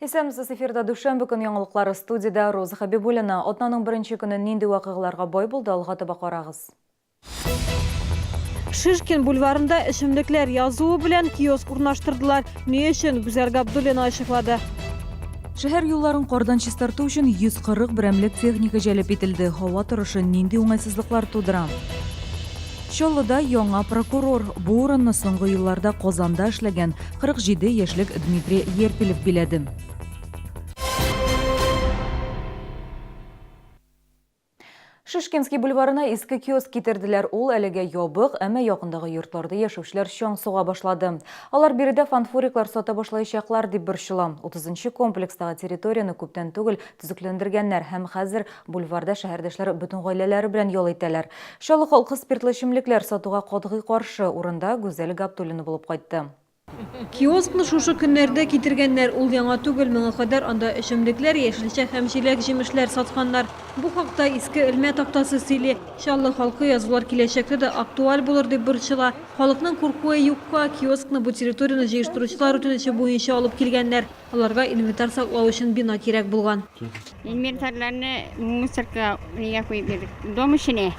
Исәмсіз эфирда душанбе күн яңалыклары студияда Роза Хабибуллина. Отнаның бірінші күні нинди вакыйгаларга бай булды, алга таба карагыз. Шишкин бульварында эчемлекләр язуы белән киоск урнаштырдылар. Ни өчен Гүзәл Габдуллина ачыклады. Шәһәр юлларын кардан чистарту өчен 140 берәмлек техника җәлеп ителде. Һава торышы нинди уңайсызлыклар тудыра? Чаллыда яңа прокурор. Бу урынны соңгы елларда Казанда эшләгән 47 яшьлек Дмитрий Ерпилев биләде. Шишкинский бульварына иске киоск китерделәр. Ул әлегә ябык, әмма якындагы йортларда яшәүчеләр чаң суга башлады. Алар биредә фанфуриклар сата башлаячаклар дип борчыла. 30-нчы комплекстагы территорияны күптән түгел төзекләндергәннәр һәм хәзер бульварда шәһәрдәшләр бөтен гаиләләре белән ял итәләр. Чаллы халкы спиртлы эчемлекләр сатуга катгый каршы. Урында Гүзәл Габдуллина булып кайтты. Киоскны шушы көннәрдә китергәннәр. Ул яңа түгел, моңа кадәр анда эчемлекләр, яшелчә һәм җиләк җимешләр сатканнар. Бу хакта иске Элмә тактасы сөйли. Чаллы халкы язулар киләчәктә дә актуаль булыр дип борчыла. Халыкның куркуы юкка, киоскны бу территорияны җыештыручылар үтенече буенча алып килгәннәр. Аларга инвентарь саклау өчен бина кирәк булган. Инвентарьларны мусорка куеп бирдек. Дом эченә.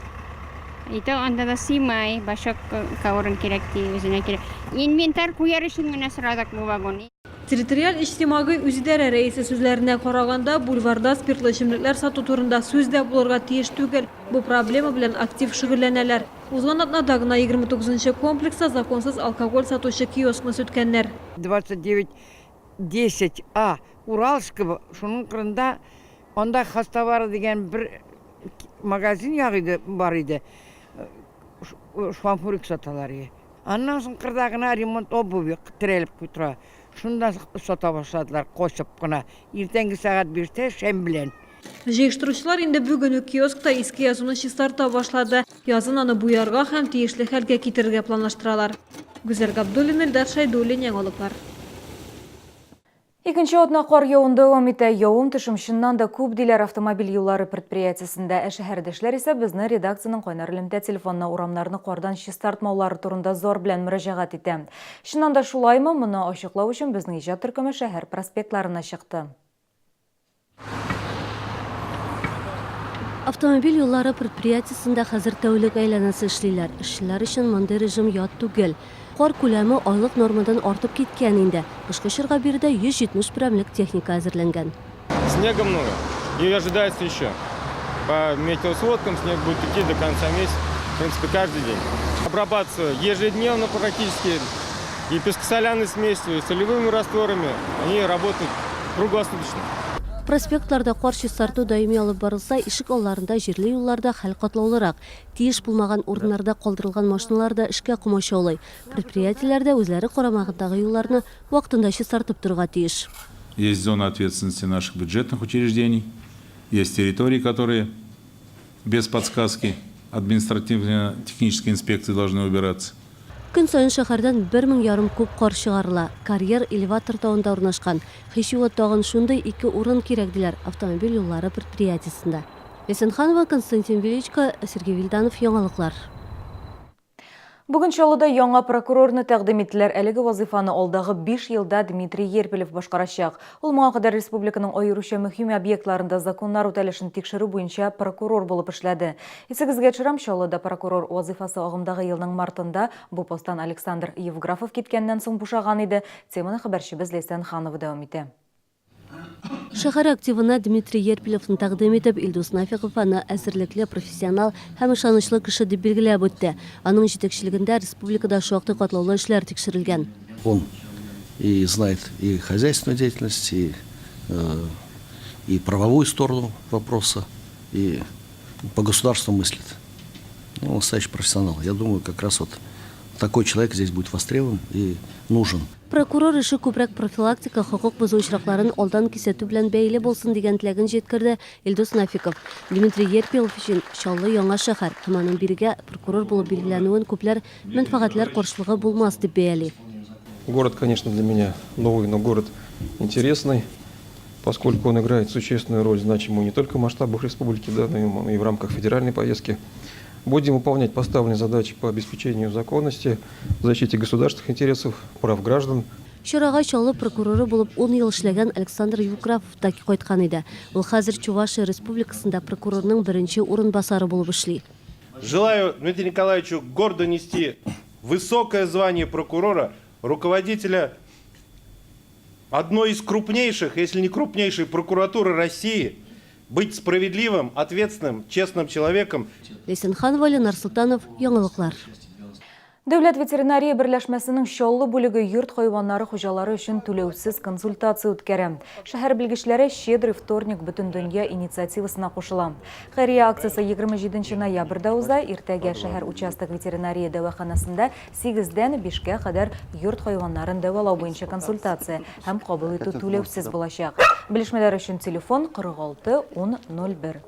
Итә анда да сыймай, башак кавырын кирәк ди, үзенә кирәк. Инвентарь куяр өчен генә сорадык бу вагон. Территориаль иҗтимагый үзидарә рәисе сүзләренә караганда, бульварда спиртлы эчемлекләр сату турында сүз дә булырга тиеш түгел. Бу проблема белән актив шөгыльләнәләр. Узган атнада гына 29-нчы комплекста законсыз алкоголь сатучы киоскны сөткәннәр. 2910А Уралского, шуның кырында анда хастовары дигән бер магазин ягыды бар иде. Фанфурик саталар. Аннан соң кырдагына ремонт обуви тирелеп куйдыра. Шунда сата башладылар кошып кына. Иртәнге сагат 1-тә шәм белән. Җыештыручылар инде бүген үк киоскта иске язуны чистарта башлады. Язын аны буярга һәм тиешле хәлгә китергә планлаштыралар. Гүзәл Габдуллина, Илдар Шайдуллин, яңалыклар. Икенче атна кар явын дәвам итә. Явым төшемченнән да күп диләр автомобиль юллары предприятиесендә. Шәһәрдәшләр исә безне редакциянең кайнар элемтә телефонына урамнарны кардан чистартмаулары турында зор белән мөрәҗәгать итә. Чыннан да шулаймы? Моны ачыклау өчен безнең иҗат төркеме шәһәр проспектларына чыкты. Автомобиль юллары предприятиесендә хәзер тәүлек әйләнәсе эшлиләр. Эшчеләр өчен мондый режим ят түгел. Кар күләме айлык нормадан артып киткән инде. Кышкы чорга биредә 170 берәмлек техника әзерләнгән. Снега много и ожидается еще. По метеосводкам снег будет идти до конца месяца, в принципе, каждый день. Обрабатываться ежедневно практически и пескосоляной смесью, и солевыми растворами. Они работают круглосуточно. Проспектларда кар чистарту даими алып барылса, ишек алларында, җирле юлларда хәл катлаулырак. Тиеш булмаган урыннарда калдырылган машиналарда эшкә кумачаулый. Предприятиеләрдә үзләре карамагындагы юлларны вакытында чистартып торырга тиеш. Есть зона ответственности наших бюджетных учреждений, есть территории, которые без подсказки административно-технической инспекции должны убираться. Көн сайын шәһәрдән 1500 куб кар чыгарыла. Карьер элеватор тауында урнашкан. Хишуат тагын шундый 2 урын кирәк диләр автомобиль юллары предприятиесендә. Весенханова, Константин Величко, Сергей Вильданов, яңалыклар. Бүген Чаллыда яңа прокурорны тәкъдим иттеләр. Әлеге вазифаны алдагы 5 елда Дмитрий Ерпилев башкарачак. Ул моңа кадәр республиканың аеруча мөһим объектларында законнар үтәлешен тикшерү буенча прокурор булып эшләде. Исегезгә төшерәм, Чаллыда прокурор вазифасы агымдагы елның мартында бу постан Александр Евграфов киткәннән соң бушаган иде. Теманы хәбәрчебез Лейсан Ханова дәвам итә. Шәһәр активына Дмитрий Ерпилевны тәкъдим итеп, Илдус Нафиков аны әзерлекле, профессионал һәм ышанычлы кеше дип билгеләп үтте. Аның җитәкчелегендә республикада шактый катлаулы эшләр тикшерелгән. Он и знает и хозяйственную деятельность, и правовую сторону вопроса, и по государству мыслит. Он настоящий профессионал. Я думаю, как раз вот такой человек здесь будет востребован и нужен. Прокурор эше күбрәк профилактика, хокук бозу очракларын алдан кисәтү белән бәйле булсын дигән теләген җиткерде Илдус Нафиков. Дмитрий Ерпилев өчен Чаллы яңа шәһәр, һәм аның бирегә прокурор булып билгеләнүен күпләр мәнфәгатьләр каршылыгы булмас дип бәяли. Город, конечно, для меня новый, но город интересный, поскольку он играет существенную роль, значимую не только в масштабах республики, да, но и в рамках федеральной поездки. Будем выполнять поставленные задачи по обеспечению законности, защите государственных интересов, прав граждан. Шырага чаллы прокуроры булып 10 ел эшләгән Александр Юграфов та кайткан иде. Ул хәзер Чувашия Республикасында прокурорның беренче урынбасары булып эшли. Желаю Дмитрию Николаевичу гордо нести высокое звание прокурора, руководителя одной из крупнейших, если не крупнейшей прокуратуры России, быть справедливым, ответственным, честным человеком. Лесенхан Валинар Султанов, Яңалыклар. Дәүләт ветеринария берләшмәсенең Чаллы бүлеге йорт хайваннары хуҗалары өчен түләүсез консультация үткәрә. Шәһәр белгечләре «Щедрый вторник» бөтен дөнья инициативасына кушыла. Хәйрия акциясе 27 ноябрьдә уза. Иртәгә шәһәр участок ветеринария дәваханасында 8-дән 5-кә кадәр йорт хайваннарын дәвалау буенча консультация һәм кабул итү түләүсез булачак. Белешмәләр өчен телефон 46 10 01.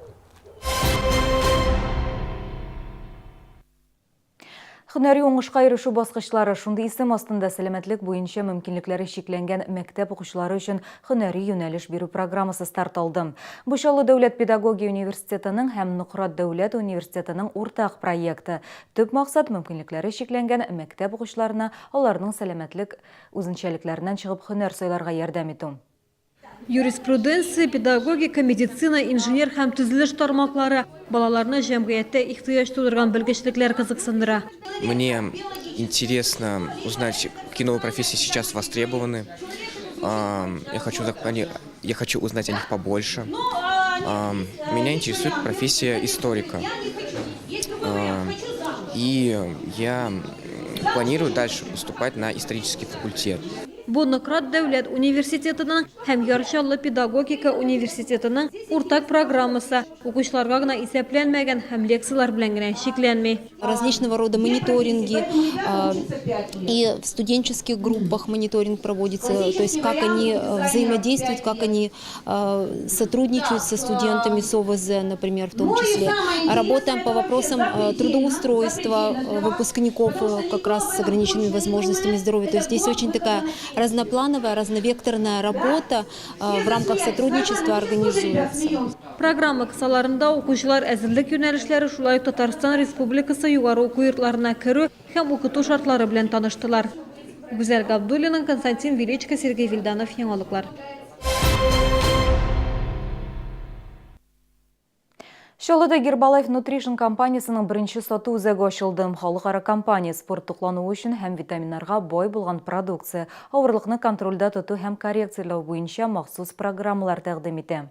Һөнәри уңышка ирешү баскычлары шундый исем астында сәламәтлек буенча мөмкинлекләре шикләнгән мәктәп укучылары өчен һөнәри юнәлеш бирү программасы старт алды. Бу Чаллы дәүләт педагогия университетының һәм Нократ дәүләт университетының уртак проекты. Төп максат мөмкинлекләре шикләнгән мәктәп укучыларына аларның сәламәтлек үзенчәлекләреннән чыгып һөнәр сайларга ярдәм итү. Юриспруденция, педагогика, медицина, инженер һәм төзелеш тармаклары балаларны җәмгыятьтә ихтыяҗ тудырган белгечлекләр кызыксындыра. Мне интересно узнать, какие новые профессии сейчас востребованы. Я хочу узнать о них побольше. Меня интересует профессия историка. И я планирую дальше поступать на исторический факультет. Бу Нократ дәүләт университетының һәм Чаллы педагогика университетының уртак программасы. Укучыларга гына исәпләнмәгән һәм лекциялар белән генә шикләнми. Различного рода мониторинги и в студенческих группах мониторинг проводится, то есть как они взаимодействуют, как они сотрудничают со студентами СОВЗ, например, в том числе. Работаем по вопросам трудоустройства выпускников как раз с ограниченными возможностями здоровья. То есть здесь очень такая разноплановая, разновекторная работа в рамках сотрудничества организуется. Программа кысаларында укучылар әзерлек юнәлешләре шулай Татарстан Республикасы югары уку йортларына керү һәм укыту шартлары белән таныштылар. Гүзәл Габдуллина, Константин Величко, Сергей Вильданов, Яңалыклар. Чаллыда Гербалайф Nutrition компаниясының беренче сату үзәге ачылды. Халыкара компания спорт туклануы өчен һәм витаминнарга бай булган продукция, авырлыкны контрольдә тоту һәм коррекцияләү буенча махсус программалар тәкъдим итә.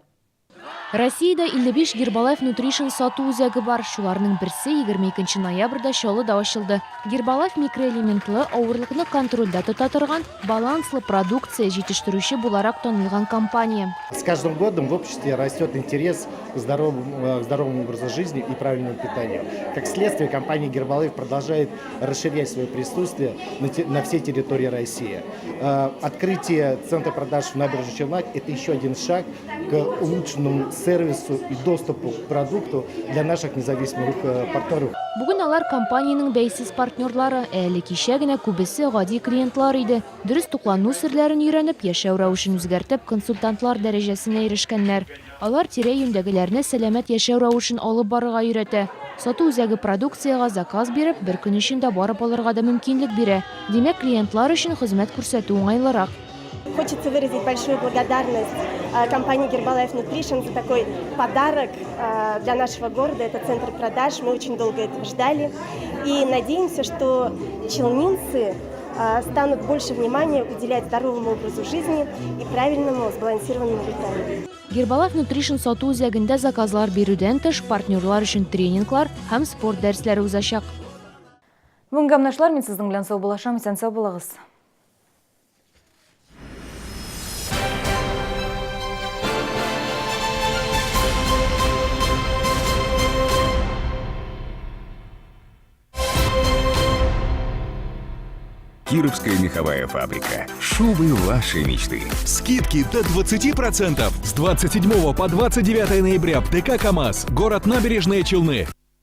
Россиядә 55 Гербалайф Nutrition сату үзәге бар. Шуларның берсе 22 ноябрьдә Чаллыда ачылды. Гербалайф микроэлементлы, авырлыкны контрольдә тота торган, баланслы продукция җитештерүче буларак танылган компания. С каждым годом в обществе растет интерес к здоровому образу жизни и правильному питанию. Как следствие, компания Гербалайф продолжает расширять свое присутствие на всей территории России. Открытие центра продаж в набережной Челнок – это еще один шаг к улучшенному сервису и доступу к продукту для наших независимых партнеров. Бүген алар компанияның бәйсез партнерлары, әле кичә генә күбесе гади клиентлар иде. Дөрес туклану серләрен өйрәнеп, яшәү рәвешен үзгәртеп, консультантлар дәрәҗәсенә ирешкәннәр. Алар тирә-юньдәгеләрне сәламәт яшәү рәвешен алып барырга өйрәтә. Сату үзәге продукцияга заказ биреп, бер көн эчендә барып алырга да мөмкинлек бирә. Димәк, клиентлар өчен хезмәт күрсәтү уңайлырак. Хочется выразить большую благодарность компании Herbalife Nutrition за такой подарок для нашего города. Это центр продаж. Мы очень долго этого ждали. И надеемся, что челнинцы станут больше внимания уделять здоровому образу жизни и правильному сбалансированному питанию. Herbalife Nutrition сату үзәгендә заказлар бирүдән тыш партнерлар өчен тренинглар һәм спорт дәресләре узачак. Бүген гамнашлар, мин сезнең белән сау булашам, исән сау булыгыз. Кировская меховая фабрика. Шубы вашей мечты. Скидки до 20% с 27 по 29 ноября в ТК КамАЗ. Город Набережные Челны.